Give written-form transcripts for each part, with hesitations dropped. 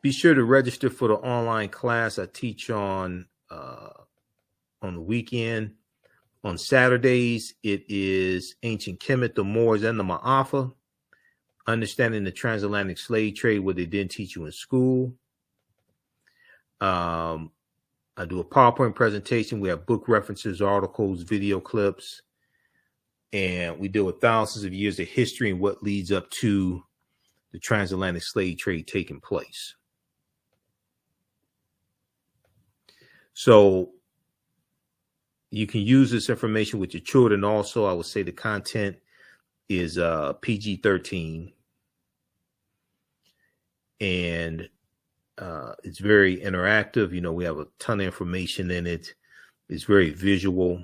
Be sure to register for the online class I teach on the weekend. On Saturdays, it is Ancient Kemet, the Moors, and the Maafa. Understanding the transatlantic slave trade, what they didn't teach you in school. I do a PowerPoint presentation. We have book references, articles, video clips, and we deal with thousands of years of history and what leads up to the transatlantic slave trade taking place. So you can use this information with your children. Also, I would say the content is PG-13, and it's very interactive. You know, we have a ton of information in it. It's very visual.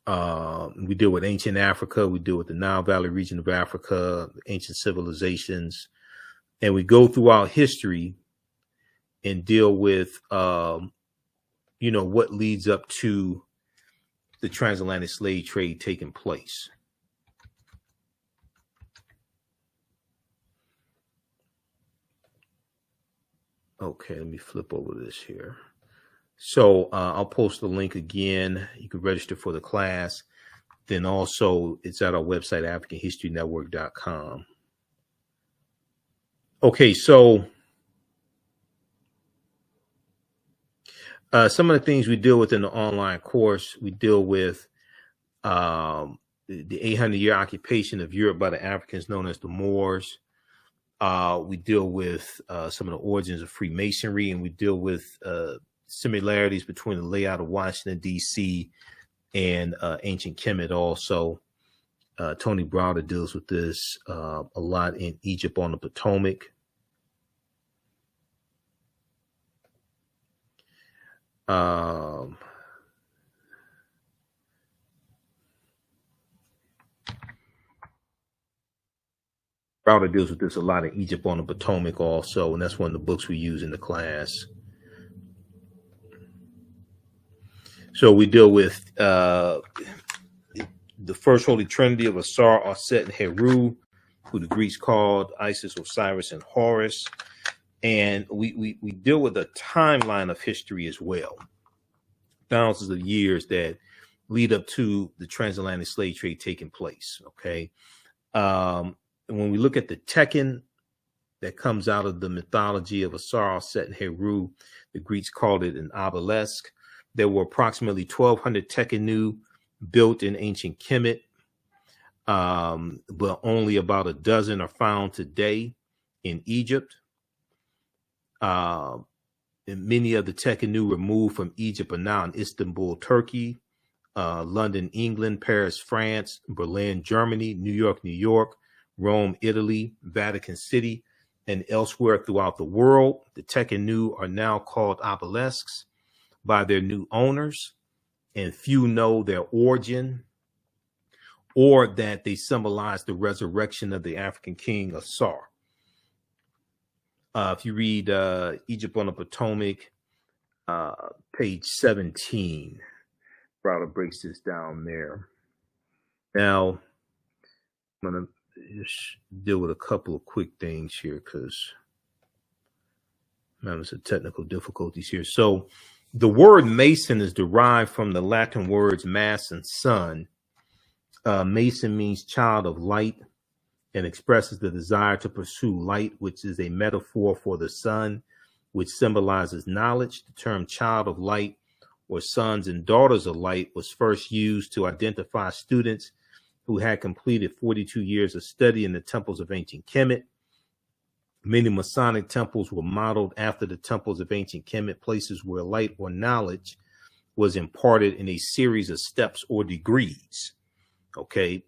We deal with ancient Africa. We deal with the Nile Valley region of Africa, ancient civilizations, and we go throughout history and deal with, you know, what leads up to the transatlantic slave trade taking place. Okay, let me flip over this here. So I'll post the link again. You can register for the class. Then also it's at our website, AfricanHistoryNetwork.com. Okay, so some of the things we deal with in the online course, we deal with the 800-year occupation of Europe by the Africans known as the Moors. We deal with some of the origins of Freemasonry, and we deal with similarities between the layout of Washington, D.C. and ancient Kemet also. Tony Browder deals with this a lot in Egypt on the Potomac. Browder deals with this a lot in Egypt on the Potomac also, and that's one of the books we use in the class. So we deal with the first Holy Trinity of Ausar, Auset, and Heru, who the Greeks called Isis, Osiris, and Horus. And we deal with a timeline of history as well, thousands of years that lead up to the transatlantic slave trade taking place. Okay. And when we look at the Tekhen that comes out of the mythology of Ausar, Auset, and Heru, the Greeks called it an Obelisk. There were approximately 1,200 Tekhenu built in ancient Kemet, but only about a dozen are found today in Egypt. And many of the Tekhenu removed from Egypt are now in Istanbul, Turkey, London, England, Paris, France, Berlin, Germany, New York, Rome, Italy, Vatican City, and elsewhere throughout the world. The Tekhenu are now called obelisks by their new owners, and few know their origin or that they symbolize the resurrection of the African king Ausar. If you read Egypt on the Potomac, page 17, Browder breaks this down there. Now, I'm going to just deal with a couple of quick things here because I'm having some technical difficulties here. So the word Mason is derived from the Latin words mass and sun. Mason means child of light and expresses the desire to pursue light, which is a metaphor for the sun, which symbolizes knowledge. The term child of light or sons and daughters of light was first used to identify students who had completed 42 years of study in the temples of ancient Kemet. Many Masonic temples were modeled after the temples of ancient Kemet, places where light or knowledge was imparted in a series of steps or degrees. Okay.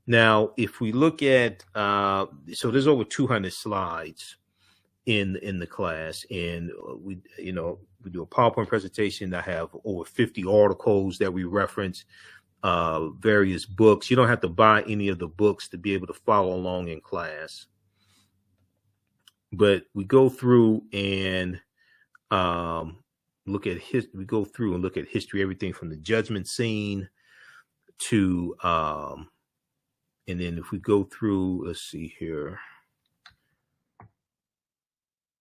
Now, if we look at, so there's over 200 slides in the class, and we do a PowerPoint presentation. I have over 50 articles that we reference, various books. You don't have to buy any of the books to be able to follow along in class. But we go through and look at history, everything from the judgment scene to and then if we go through, let's see here.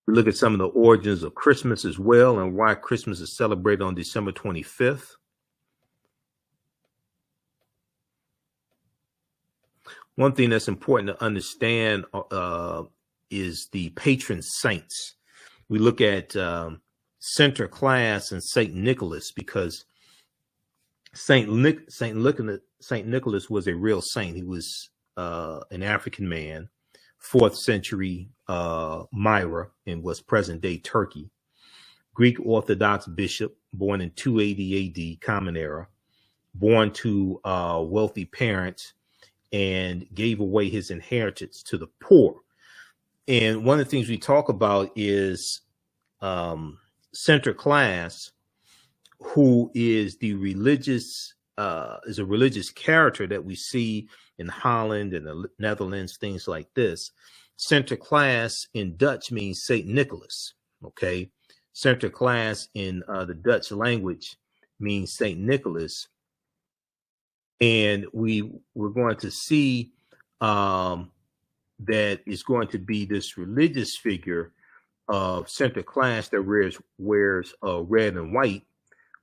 We look at some of the origins of Christmas as well and why Christmas is celebrated on December 25th. One thing that's important to understand is the patron saints. We look at Sinterklaas and Saint Nicholas, because Saint Nicholas was a real saint. He was an African man, 4th century Myra, and was present day Turkey. Greek Orthodox bishop, born in 280 AD, Common Era, born to wealthy parents, and gave away his inheritance to the poor. And one of the things we talk about is Sinterklaas, who is the religious is a religious character that we see in Holland and the Netherlands, things like this. Sinterklaas in Dutch means Saint Nicholas. Okay, Sinterklaas in the Dutch language means Saint Nicholas, and we're going to see that it's going to be this religious figure of Sinterklaas that wears red and white.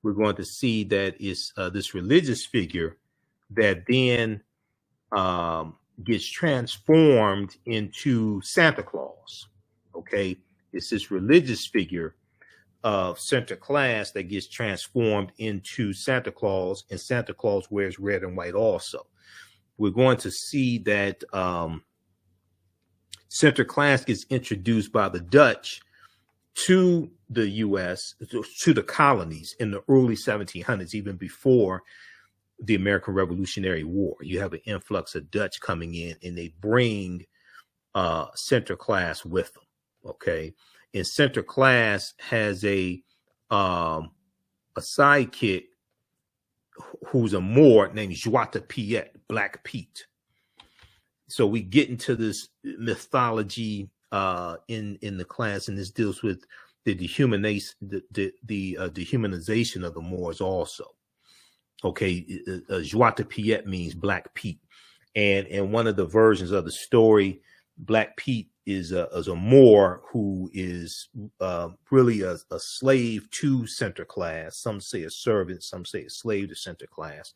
We're going to see that it's this religious figure that then gets transformed into Santa Claus. Okay, it's this religious figure of Sinterklaas that gets transformed into Santa Claus, and Santa Claus wears red and white also. We're going to see that Sinterklaas gets introduced by the Dutch to the U.S., to the colonies in the early 1700s, even before the American Revolutionary War. You have an influx of Dutch coming in, and they bring Sinterklaas with them. Okay, and Sinterklaas has a sidekick who's a Moor named Zwarte Piete, Black Pete. So we get into this mythology in the class, and this deals with the dehumanization of the Moors also. Okay, Zwarte Piete means Black Pete, and one of the versions of the story, Black Pete is a Moor who is really a slave to Sinterklaas. Some say a servant, some say a slave to Sinterklaas.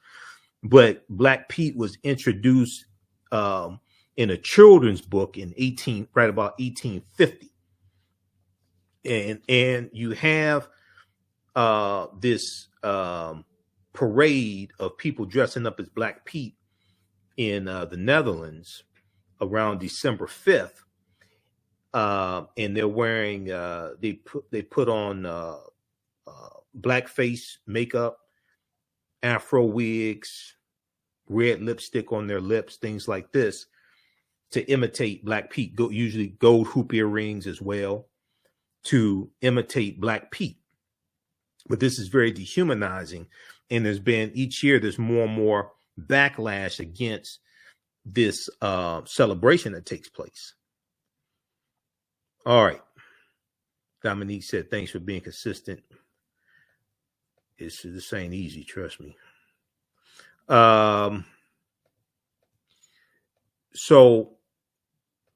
But Black Pete was introduced in a children's book in right about 1850, and you have this parade of people dressing up as Black Pete in the Netherlands around December 5th, and they're wearing they put on blackface makeup, afro wigs, red lipstick on their lips, things like this, to imitate Black Pete. Usually gold hoop earrings as well, to imitate Black Pete. But this is very dehumanizing, and each year there's more and more backlash against this celebration that takes place. All right. Dominique said, thanks for being consistent. This ain't easy, trust me. So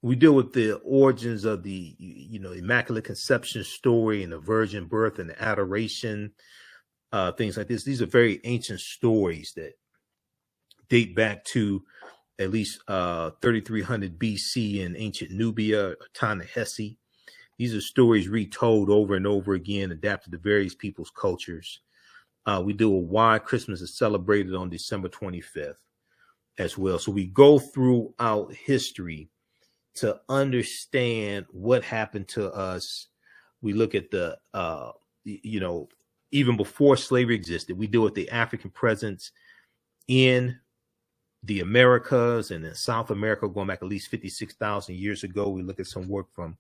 we deal with the origins of the, Immaculate Conception story and the virgin birth and the adoration, things like this. These are very ancient stories that date back to at least 3300 BC in ancient Nubia, Ta-Nehisi. These are stories retold over and over again, adapted to various people's cultures. We deal with why Christmas is celebrated on December 25th as well. So we go throughout history to understand what happened to us. We look at the, even before slavery existed, we deal with the African presence in the Americas and in South America, going back at least 56,000 years ago. We look at some work from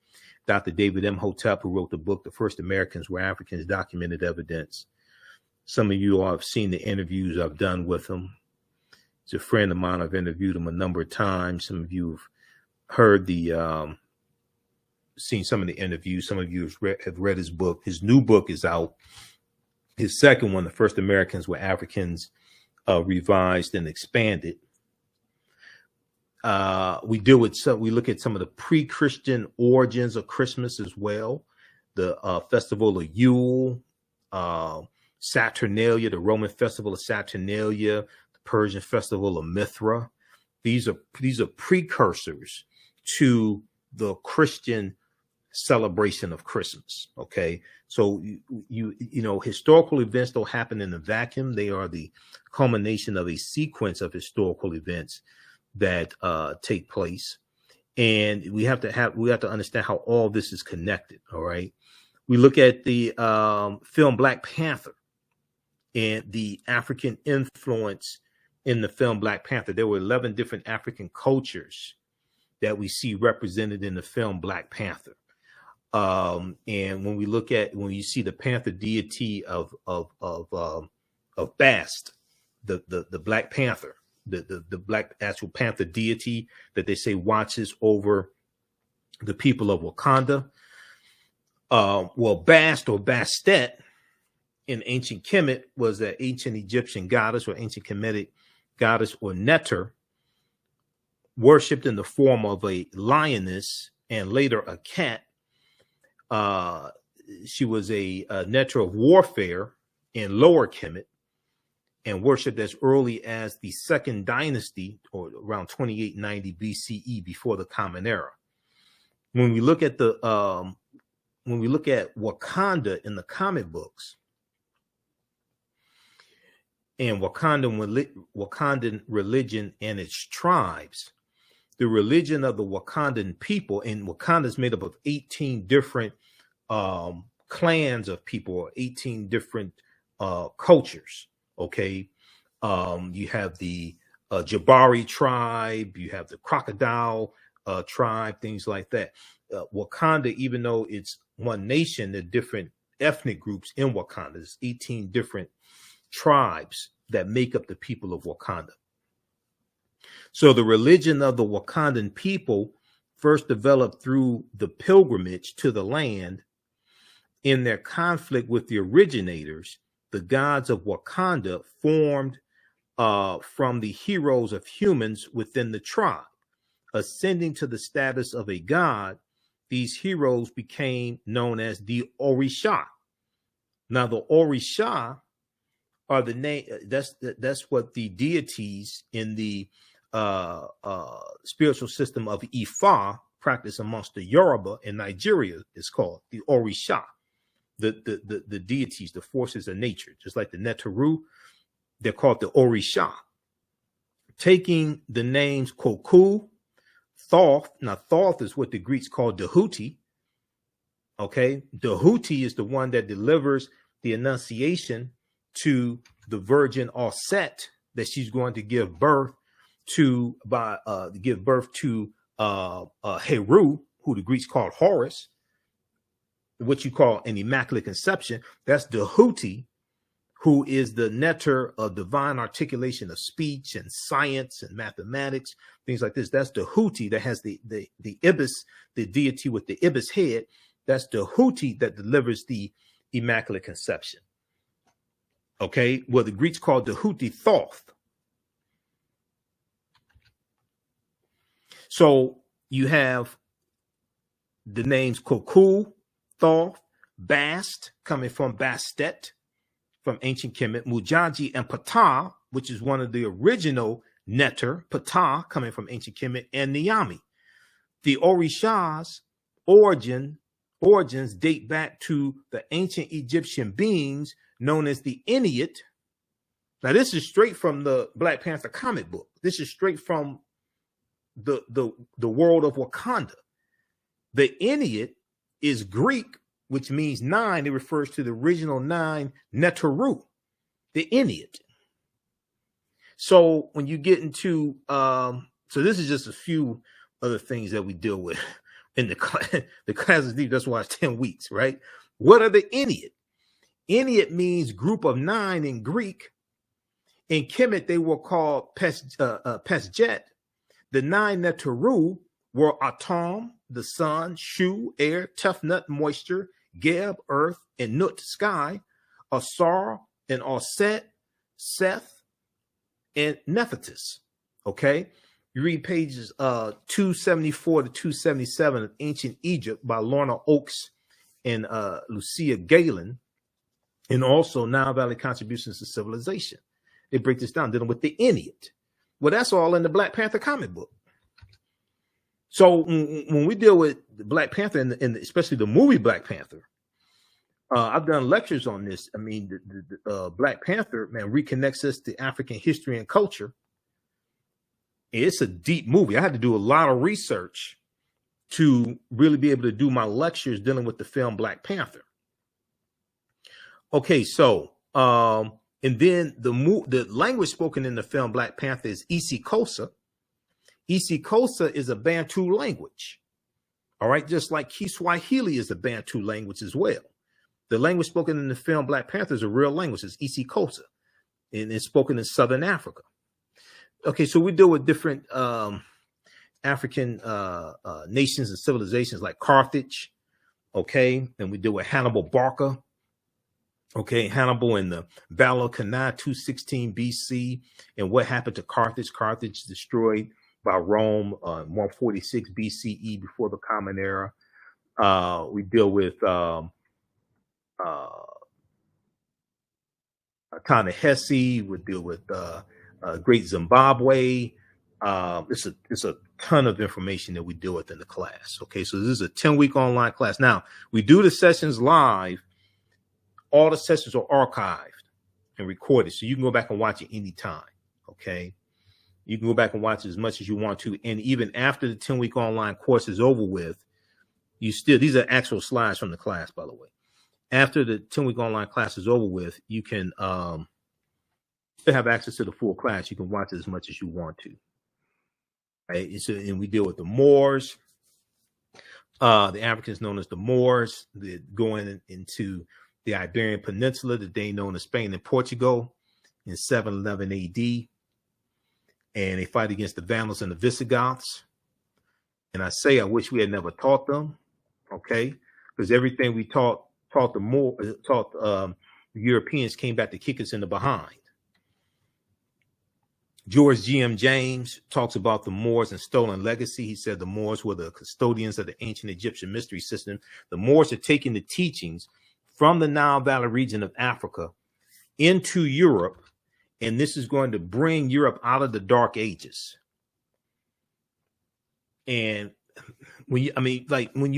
Dr. David Imhotep, who wrote the book, The First Americans Were Africans, Documented Evidence. Some of you all have seen the interviews I've done with him. He's a friend of mine. I've interviewed him a number of times. Some of you have heard seen some of the interviews. Some of you have read his book. His new book is out. His second one, The First Americans Were Africans, Revised and Expanded. We deal with we look at some of the pre-Christian origins of Christmas as well. The festival of Yule, Saturnalia, the Roman festival of Saturnalia, the Persian festival of Mithra. These are precursors to the Christian celebration of Christmas. Okay, so you know, historical events don't happen in a vacuum. They are the culmination of a sequence of historical events that take place, and we have to understand how all this is connected. All right, we look at the film Black Panther and the African influence in the film Black Panther. There were 11 different African cultures that we see represented in the film Black Panther. And when you see the Panther deity of Bast, the Black Panther, the Black actual Panther deity that they say watches over the people of Wakanda. Well, Bast or Bastet in ancient Kemet was an ancient Egyptian goddess or ancient Kemetic goddess or neter, worshipped in the form of a lioness and later a cat. She was a neter of warfare in Lower Kemet and worshipped as early as the Second Dynasty, or around 2890 BCE, before the Common Era. When we look at Wakanda in the comic books and Wakandan religion and its tribes, the religion of the Wakandan people, and Wakanda is made up of 18 different clans of people, or 18 different cultures. Okay, you have the Jabari tribe, you have the crocodile tribe, things like that. Wakanda, even though it's one nation, there are different ethnic groups in Wakanda. There's 18 different tribes that make up the people of Wakanda. So the religion of the Wakandan people first developed through the pilgrimage to the land. In their conflict with the originators, the gods of Wakanda formed from the heroes of humans within the tribe. Ascending to the status of a god, these heroes became known as the Orishas. Now, the Orishas are the name. That's what the deities in the spiritual system of Ifa, practiced amongst the Yoruba in Nigeria, is called the Orisha. The deities, the forces of nature, just like the Neteru, they're called the Orisha. Taking the names Koku, Thoth. Now, Thoth is what the Greeks call Dehuti. Okay, Dehuti is the one that delivers the Annunciation to the Virgin Auset that she's going to give birth to Heru, who the Greeks called Horus, what you call an Immaculate Conception. That's Dehuti, who is the neter of divine articulation of speech and science and mathematics, things like this. That's Dehuti that has the ibis, the deity with the ibis head. That's Dehuti that delivers the Immaculate Conception. Okay, well, the Greeks called Dehuti Thoth. So you have the names Koku, Thoth, Bast, coming from Bastet, from ancient Kemet, Mujaji, and Ptah, which is one of the original neter, Ptah, coming from ancient Kemet, and Niami. The Orishas' origins date back to the ancient Egyptian beings known as the Ennead. Now, this is straight from the Black Panther comic book. This is straight from the world of Wakanda. The Ennead is Greek, which means 9. It refers to the original 9 Neteru, the Ennead. So when you get into so this is just a few other things that we deal with in the class is deep. That's why it's 10 weeks, right? What are the Ennead? Ennead means group of 9 in Greek. In Kemet, they were called Pesjet. The 9 Neteru were Atom, the sun, Shu, air, Tefnut, moisture, Geb, earth, and Nut, sky, Ausar and Auset, Seth, and Nephthys. Okay, You read pages 274 to 277 of Ancient Egypt by Lorna Oakes and Lucia Galen, and also Nile Valley Contributions to Civilization. They break this down, dealing with the Ennead. Well, that's all in the Black Panther comic book. So when we deal with the Black Panther and especially the movie Black Panther, I've done lectures on this. I mean, the Black Panther, man, reconnects us to African history and culture. It's a deep movie. I had to do a lot of research to really be able to do my lectures dealing with the film Black Panther. Okay, so and then the language spoken in the film Black Panther is isiXhosa. isiXhosa is a Bantu language. All right, just like Kiswahili is a Bantu language as well. The language spoken in the film Black Panther is a real language. It's isiXhosa, and it's spoken in Southern Africa. Okay, so we deal with different African nations and civilizations like Carthage. Okay, and we deal with Hannibal Barca. Okay, Hannibal in the Battle of Cannae, 216 BC, and what happened to Carthage? Carthage destroyed by Rome, 146 BCE, before the Common Era. We deal with Ta-Nehisi. We deal with Great Zimbabwe. It's a ton of information that we deal with in the class. Okay, so this is a 10-week online class. Now, we do the sessions live. All the sessions are archived and recorded, so you can go back and watch it anytime. Okay, you can go back and watch it as much as you want to, and even after the 10-week online course is over with, these are actual slides from the class, by the way. After the 10-week online class is over with, you can still have access to the full class. You can watch it as much as you want to. Right? And we deal with the Moors, the Africans known as the Moors, going into the Iberian Peninsula, today known as Spain and Portugal, in 711 AD. And they fight against the Vandals and the Visigoths. And I wish we had never taught them, okay? Because everything we taught the Europeans came back to kick us in the behind. George G.M. James talks about the Moors and stolen legacy. He said the Moors were the custodians of the ancient Egyptian mystery system. The Moors are taking the teachings from the Nile Valley region of Africa into Europe, and this is going to bring Europe out of the Dark Ages. And when you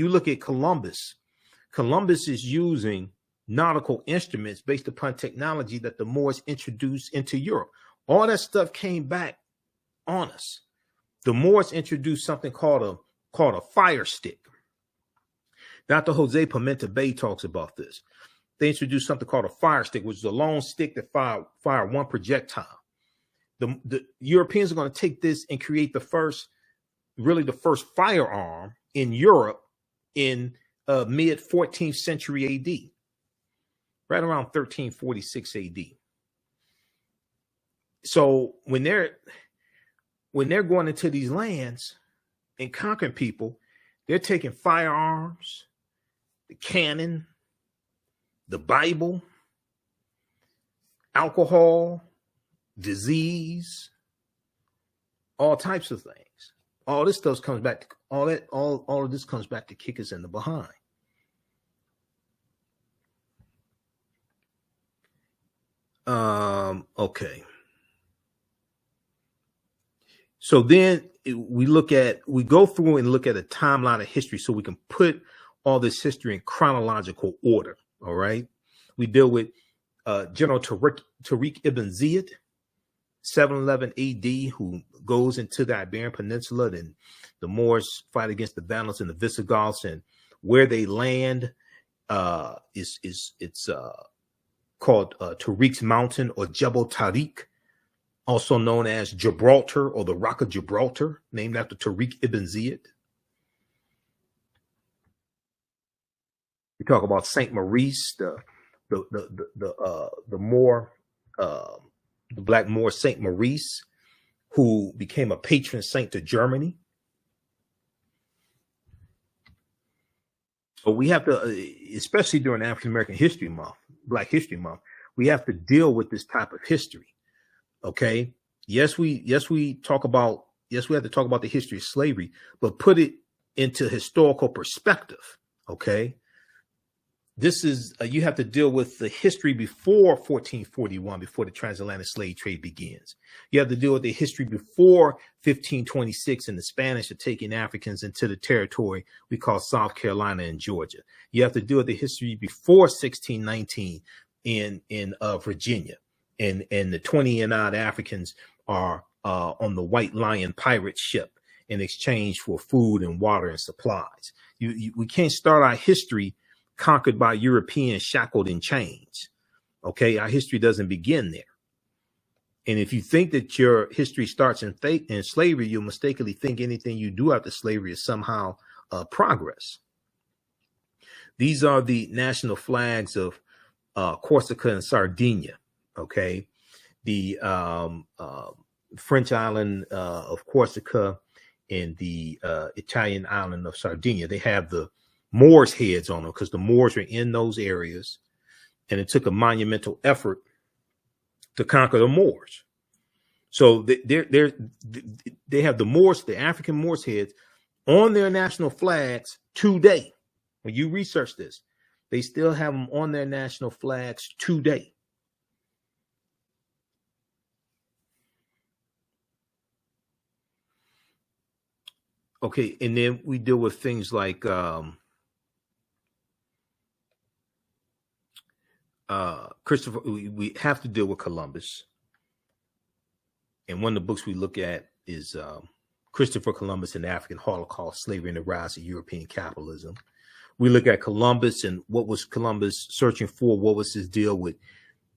look at Columbus is using nautical instruments based upon technology that the Moors introduced into Europe. All that stuff came back on us. The Moors introduced something called a fire stick. Dr. Jose Pimenta Bay talks about this. They introduced something called a fire stick, which is a long stick that fire one projectile. The Europeans are going to take this and create the first firearm in Europe in mid 14th century AD, right around 1346 AD. So when they're going into these lands and conquering people, they're taking firearms, the cannon, the Bible, alcohol, disease, all types of things. All this stuff comes back to all of this comes back to kick us in the behind. Okay. So then we go through and look at a timeline of history so we can put all this history in chronological order. All right. We deal with General Tariq ibn Ziyad, 711 AD, who goes into the Iberian Peninsula, and the Moors fight against the Vandals and the Visigoths, and where they land it's called Tariq's Mountain, or Jebel Tariq, also known as Gibraltar, or the Rock of Gibraltar, named after Tariq ibn Ziyad. We talk about Saint Maurice, the Moor, the Black Moor Saint Maurice, who became a patron saint to Germany. So we have to, especially during African American History Month, Black History Month, we have to deal with this type of history. Okay. Yes, we talk about yes, we have to talk about the history of slavery, but put it into historical perspective. Okay. This is, you have to deal with the history before 1441, before the transatlantic slave trade begins. You have to deal with the history before 1526 and the Spanish are taking Africans into the territory we call South Carolina and Georgia. You have to deal with the history before 1619 in Virginia. And the 20 and odd Africans are on the White Lion pirate ship in exchange for food and water and supplies. We can't start our history conquered by Europeans, shackled in chains. Okay, our history doesn't begin there. And if you think that your history starts in slavery, you'll mistakenly think anything you do after slavery is somehow progress. These are the national flags of Corsica and Sardinia. Okay, the French island of Corsica and the Italian island of Sardinia. They have the Moors' heads on them because the Moors were in those areas, and it took a monumental effort to conquer the Moors. So they have the Moors, the African Moors' heads on their national flags today. When you research this, they still have them on their national flags today. Okay, and then we deal with things like Christopher. We have to deal with Columbus, and one of the books we look at is Christopher Columbus and the African Holocaust, Slavery and the Rise of European Capitalism. We look at Columbus and what was Columbus searching for? What was his deal with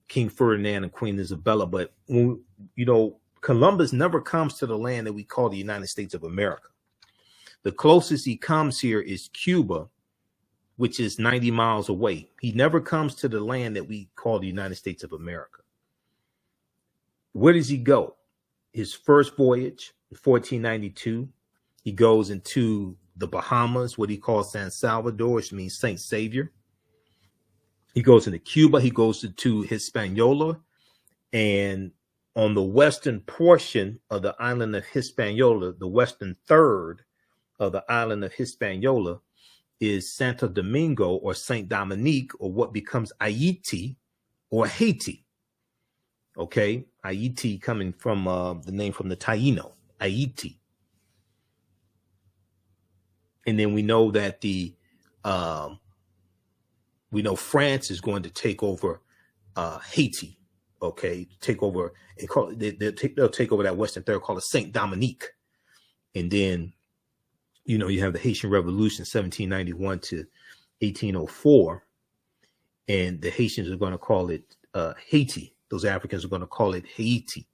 King Ferdinand and Queen Isabella? But when, Columbus never comes to the land that we call the United States of America. The closest he comes here is Cuba, which is 90 miles away. He never comes to the land that we call the United States of America. Where does he go? His first voyage in 1492, he goes into the Bahamas, what he calls San Salvador, which means Saint Savior. He goes into Cuba. He goes to Hispaniola. And on the western portion of the island of Hispaniola, the western third of the island of Hispaniola, is Santo Domingo or Saint Dominique, or what becomes Haiti or Haiti. Okay, Haiti coming from the name from the Taino, Haiti. And then we know that we know France is going to take over Haiti. Okay, take over and they'll take over that western third called Saint Dominique, and then you have the Haitian Revolution, 1791 to 1804, and the Haitians are going to call it Haiti. Those Africans are going to call it Haiti.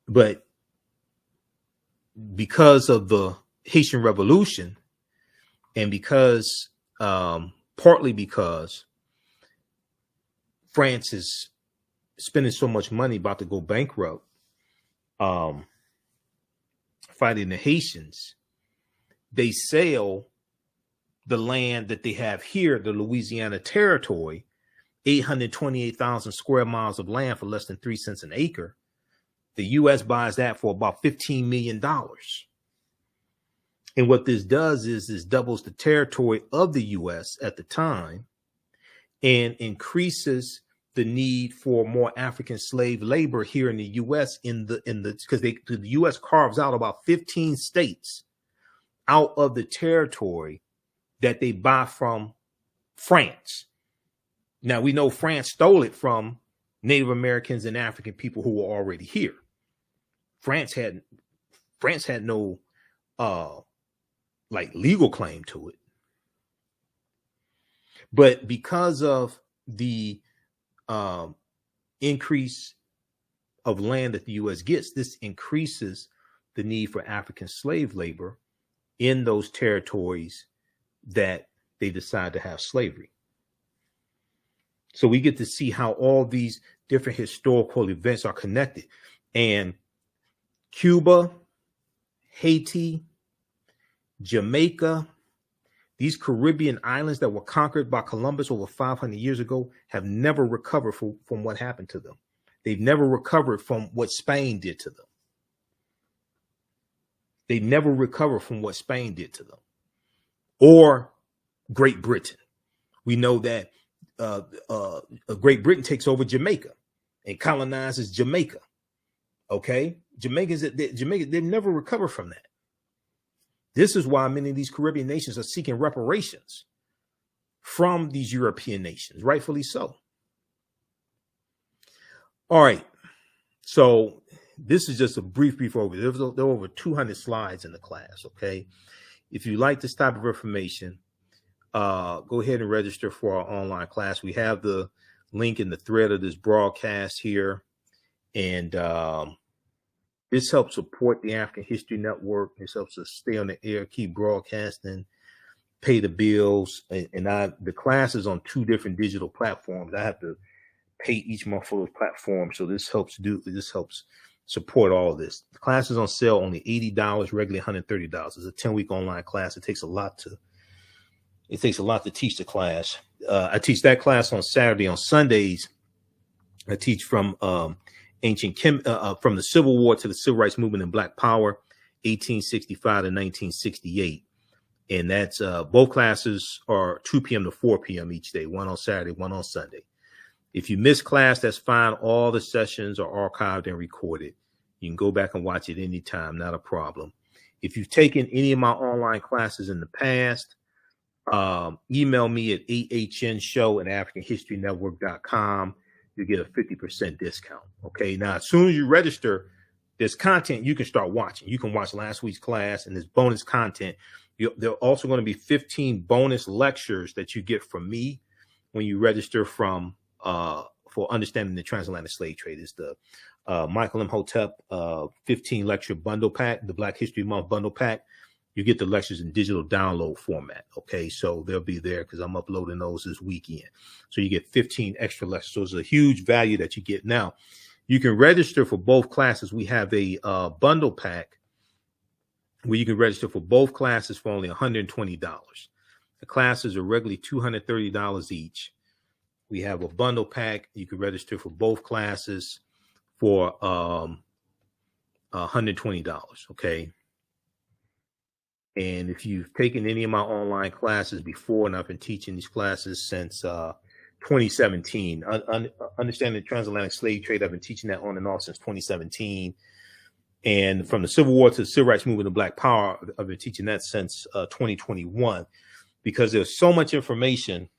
But because of the Haitian Revolution, and because partly because France is spending so much money, about to go bankrupt, fighting the Haitians, they sell the land that they have here, the Louisiana territory, 828,000 square miles of land for less than 3 cents an acre. The U.S. buys that for about $15 million. And what this does is this doubles the territory of the U.S. at the time and increases the need for more African slave labor here in the U.S. because the U.S. carves out about 15 states out of the territory that they buy from France. Now, we know France stole it from Native Americans and African people who were already here. France had no legal claim to it. But because of the increase of land that the U.S. gets, this increases the need for African slave labor in those territories that they decide to have slavery. So we get to see how all these different historical events are connected. And Cuba, Haiti, Jamaica, these Caribbean islands that were conquered by Columbus over 500 years ago have never recovered from what happened to them. They've never recovered from what Spain did to them. They never recover from what Spain did to them, or Great Britain. We know that Great Britain takes over Jamaica and colonizes Jamaica. Okay, Jamaica, they never recover from that. This is why many of these Caribbean nations are seeking reparations from these European nations, rightfully so. All right, so this is just a brief overview. There were over 200 slides in the class, okay? If you like this type of information, go ahead and register for our online class. We have the link in the thread of this broadcast here. And this helps support the African History Network. This helps us stay on the air, keep broadcasting, pay the bills. And the class is on 2 different digital platforms. I have to pay each month for those platforms. So this helps support all of this. The class is on sale, only $80, regularly $130. It's a 10-week online class. It takes a lot to teach the class. I teach that class on Saturday. On Sundays, I teach from ancient from the Civil War to the Civil Rights Movement and Black Power, 1865 to 1968. And that's both classes are 2 p.m. to 4 p.m. each day, one on Saturday, one on Sunday. If you miss class, that's fine. All the sessions are archived and recorded. You can go back and watch it anytime, not a problem. If you've taken any of my online classes in the past, email me at ahnshow@africanhistorynetwork.com. You get a 50% discount. Okay. Now, as soon as you register, there's content you can start watching. You can watch last week's class and there's bonus content. There are also going to be 15 bonus lectures that you get from me when you register for Understanding the Transatlantic Slave Trade. It's the Michael Imhotep 15 lecture bundle pack, the Black History Month bundle pack. You get the lectures in digital download format. Okay, so they'll be there because I'm uploading those this weekend. So you get 15 extra lectures. So it's a huge value that you get. Now, you can register for both classes. We have a bundle pack where you can register for both classes for only $120. The classes are regularly $230 each. We have a bundle pack. You can register for both classes for $120. Okay. And if you've taken any of my online classes before, and I've been teaching these classes since 2017, Understanding the Transatlantic Slave Trade, I've been teaching that on and off since 2017. And from the Civil War to the Civil Rights Movement and Black Power, I've been teaching that since 2021, because there's so much information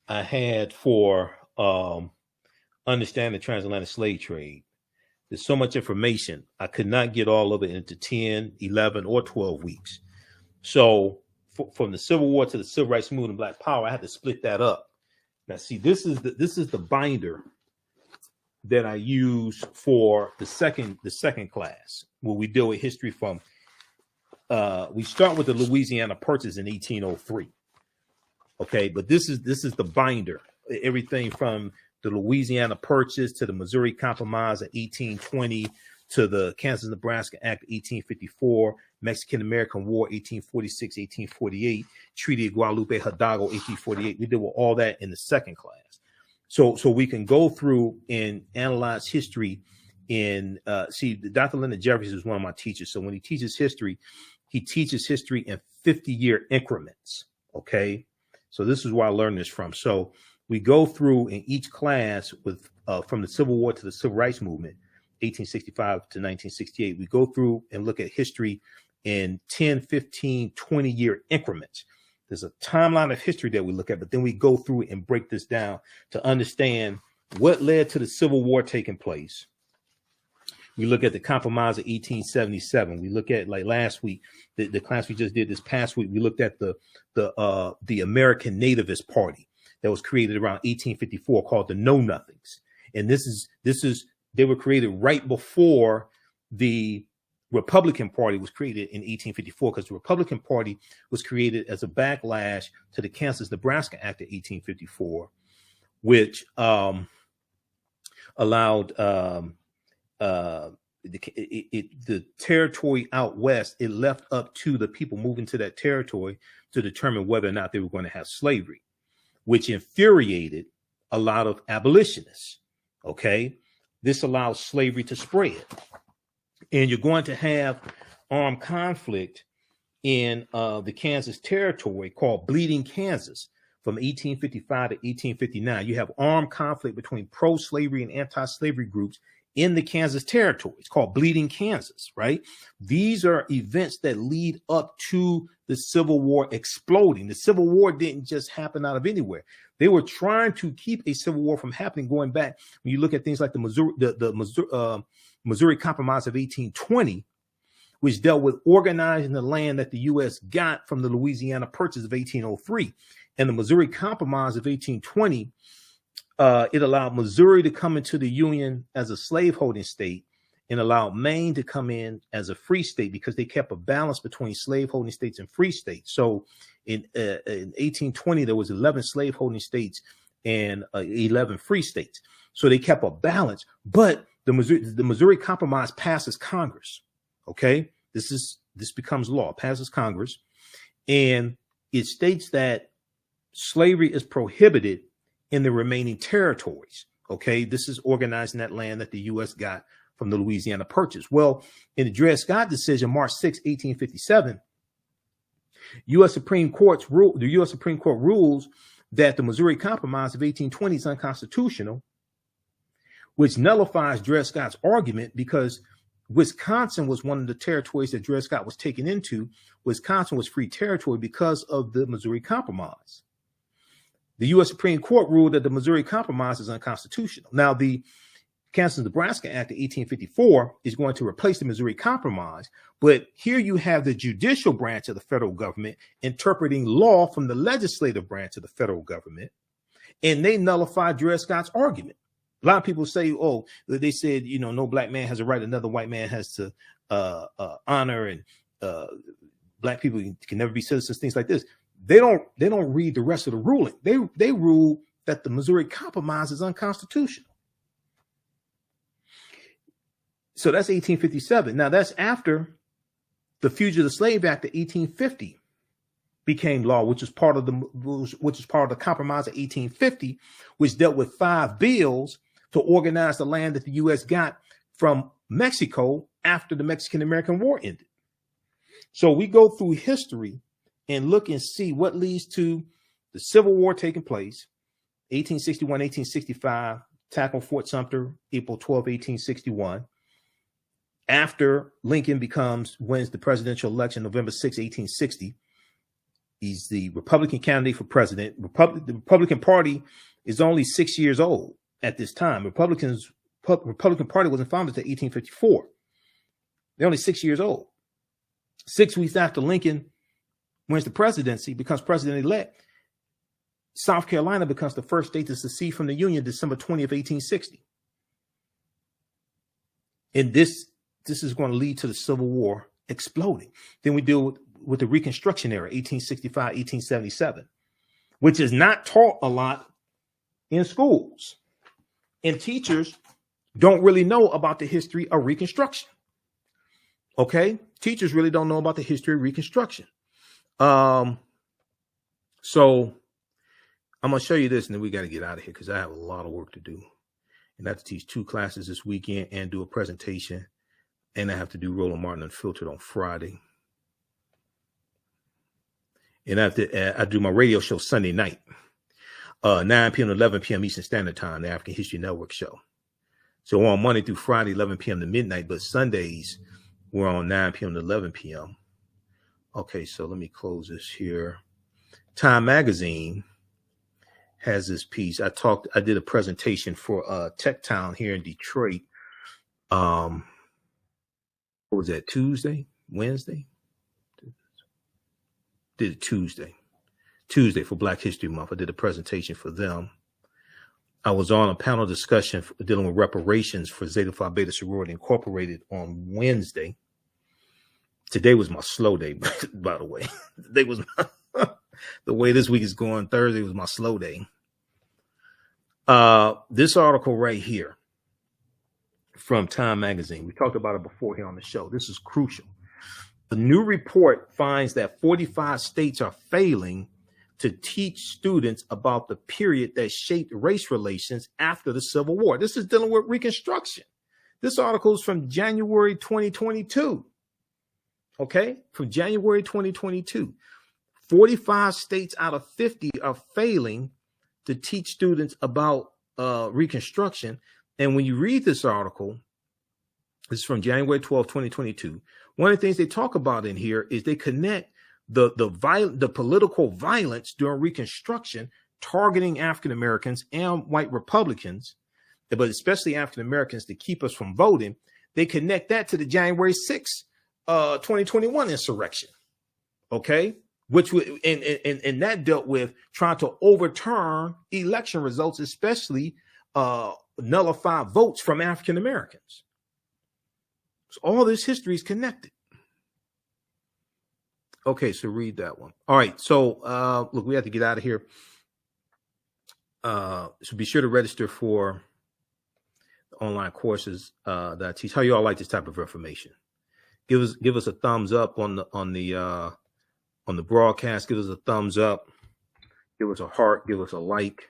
I had for Understanding the Transatlantic Slave Trade. There's so much information. I could not get all of it into 10, 11, or 12 weeks. So from the Civil War to the Civil Rights Movement and Black Power, I had to split that up. Now, see, this is the binder that I use for the second class, where we deal with history from. We start with the Louisiana Purchase in 1803. Okay, but this is the binder. Everything from the Louisiana Purchase to the Missouri Compromise of 1820 to the Kansas-Nebraska Act of 1854, Mexican-American War 1846, 1848, Treaty of Guadalupe Hidalgo 1848. We did all that in the second class. So we can go through and analyze history in Dr. Leonard Jeffries is one of my teachers. So when he teaches history in 50-year increments. Okay. So this is where I learned this from. So we go through in each class with from the Civil War to the Civil Rights Movement, 1865 to 1968. We go through and look at history in 10, 15, 20-year increments. There's a timeline of history that we look at, but then we go through and break this down to understand what led to the Civil War taking place. We look at the Compromise of 1877. We look at, like last week, the class we just did this past week, we looked at the American Nativist Party that was created around 1854 called the Know Nothings. And this is they were created right before the Republican Party was created in 1854, because the Republican Party was created as a backlash to the Kansas-Nebraska Act of 1854, which allowed the territory out west. It left up to the people moving to that territory to determine whether or not they were going to have slavery, which infuriated a lot of abolitionists. Okay, this allows slavery to spread, and you're going to have armed conflict in the Kansas territory called Bleeding Kansas from 1855 to 1859. You have armed conflict between pro-slavery and anti-slavery groups in the Kansas territory. It's called Bleeding Kansas, right? These are events that lead up to the Civil War exploding. The Civil War didn't just happen out of anywhere. They were trying to keep a civil war from happening going back. When you look at things like the Missouri Compromise of 1820, which dealt with organizing the land that the U.S. got from the Louisiana Purchase of 1803. And the Missouri Compromise of 1820, it allowed Missouri to come into the Union as a slaveholding state and allowed Maine to come in as a free state because they kept a balance between slaveholding states and free states. So in 1820, there was 11 slaveholding states and 11 free states. So they kept a balance, but the Missouri Compromise passes Congress. Okay, this becomes law, passes Congress, and it states that slavery is prohibited in the remaining territories. Okay, this is organizing that land that the U.S. got from the Louisiana Purchase. Well, in the Dred Scott decision, March 6, 1857, the U.S. Supreme Court rules that the Missouri Compromise of 1820 is unconstitutional, which nullifies Dred Scott's argument because Wisconsin was one of the territories that Dred Scott was taken into. Wisconsin was free territory because of the Missouri Compromise. The U.S. Supreme Court ruled that the Missouri Compromise is unconstitutional. Now, the Kansas-Nebraska Act of 1854 is going to replace the Missouri Compromise, but here you have the judicial branch of the federal government interpreting law from the legislative branch of the federal government, and they nullify Dred Scott's argument. A lot of people say, oh, they said, no black man has a right, another white man has to honor, and black people can never be citizens, things like this. They don't read the rest of the ruling. They rule that the Missouri Compromise is unconstitutional. So that's 1857. Now that's after the Fugitive Slave Act of 1850 became law, which is part of the Compromise of 1850, which dealt with 5 bills to organize the land that the U.S. got from Mexico after the Mexican-American War ended. So we go through history and look and see what leads to the Civil War taking place, 1861, 1865, attack on Fort Sumter, April 12, 1861. After Lincoln wins the presidential election, November 6, 1860. He's the Republican candidate for president. The Republican Party is only 6 years old at this time. Republican Party wasn't founded until 1854. They're only 6 years old. 6 weeks after Lincoln wins the presidency, becomes president-elect, South Carolina becomes the first state to secede from the Union, December 20th, 1860. And this is going to lead to the Civil War exploding. Then we deal with the Reconstruction era, 1865, 1877, which is not taught a lot in schools. And teachers don't really know about the history of Reconstruction. Okay? Teachers really don't know about the history of Reconstruction. So I'm going to show you this, and then we got to get out of here because I have a lot of work to do. And I have to teach 2 classes this weekend and do a presentation. And I have to do Roland Martin Unfiltered on Friday. And I do my radio show Sunday night, 9 p.m. to 11 p.m. Eastern Standard Time, the African History Network show. So we're on Monday through Friday, 11 p.m. to midnight, but Sundays we're on 9 p.m. to 11 p.m. Okay, so let me close this here. Time Magazine has this piece. I did a presentation for Tech Town here in Detroit. What was that, Tuesday? Wednesday? Did it Tuesday for Black History Month. I did a presentation for them. I was on a panel discussion dealing with reparations for Zeta Phi Beta Sorority Incorporated on Wednesday. Today was my slow day, by the way. Today was the way this week is going. Thursday was my slow day. This article right here from Time Magazine. We talked about it before here on the show. This is crucial. The new report finds that 45 states are failing to teach students about the period that shaped race relations after the Civil War. This is dealing with Reconstruction. This article is from January 2022. Okay, from January 2022, 45 states out of 50 are failing to teach students about Reconstruction. And when you read this article, this is from January 12, 2022. One of the things they talk about in here is they connect the political violence during Reconstruction targeting African Americans and white Republicans, but especially African Americans, to keep us from voting. They connect that to the January 6th, 2021 insurrection. Okay, which and that dealt with trying to overturn election results, especially nullify votes from African Americans. So all this history is connected. Okay, so read that one. All right, so look, we have to get out of here. So be sure to register for the online courses that I teach. How you all like this type of information? Give us a thumbs up on the broadcast. Give us a thumbs up. Give us a heart. Give us a like.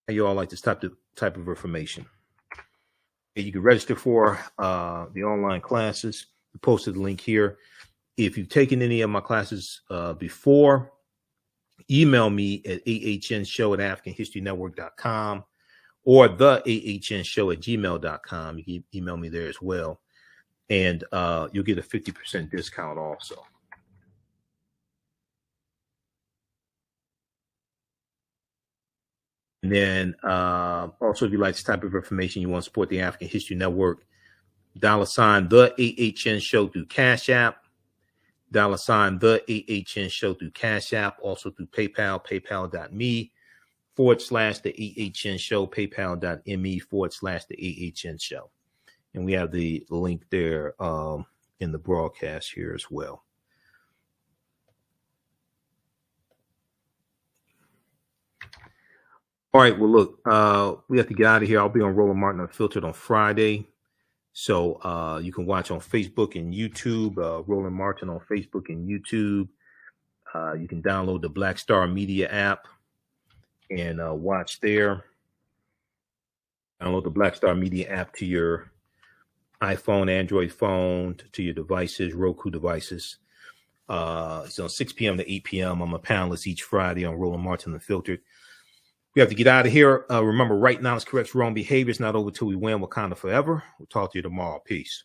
How you all like this type of information? You can register for the online classes. I posted the link here. If you've taken any of my classes before, email me at ahnshow@africanhistorynetwork.com or the ahnshow@gmail.com. You can email me there as well. And you'll get a 50% discount also. And then also, if you like this type of information, you want to support the African History Network, $ the AHN Show through Cash App, $ the AHN Show through Cash App, also through PayPal, paypal.me / the AHN Show, paypal.me / the AHN Show. And we have the link there in the broadcast here as well. All right. Well, look, we have to get out of here. I'll be on Roland Martin Unfiltered on Friday. So you can watch on Facebook and YouTube, Roland Martin on Facebook and YouTube. You can download the Black Star Media app and watch there. Download the Black Star Media app to your iPhone, Android phone, to your devices, Roku devices. It's on 6 p.m. to 8 p.m. I'm a panelist each Friday on Roland Martin Unfiltered. We have to get out of here. Remember, right now is correct wrong behavior. It's not over till we win. Wakanda forever. We'll talk to you tomorrow. Peace.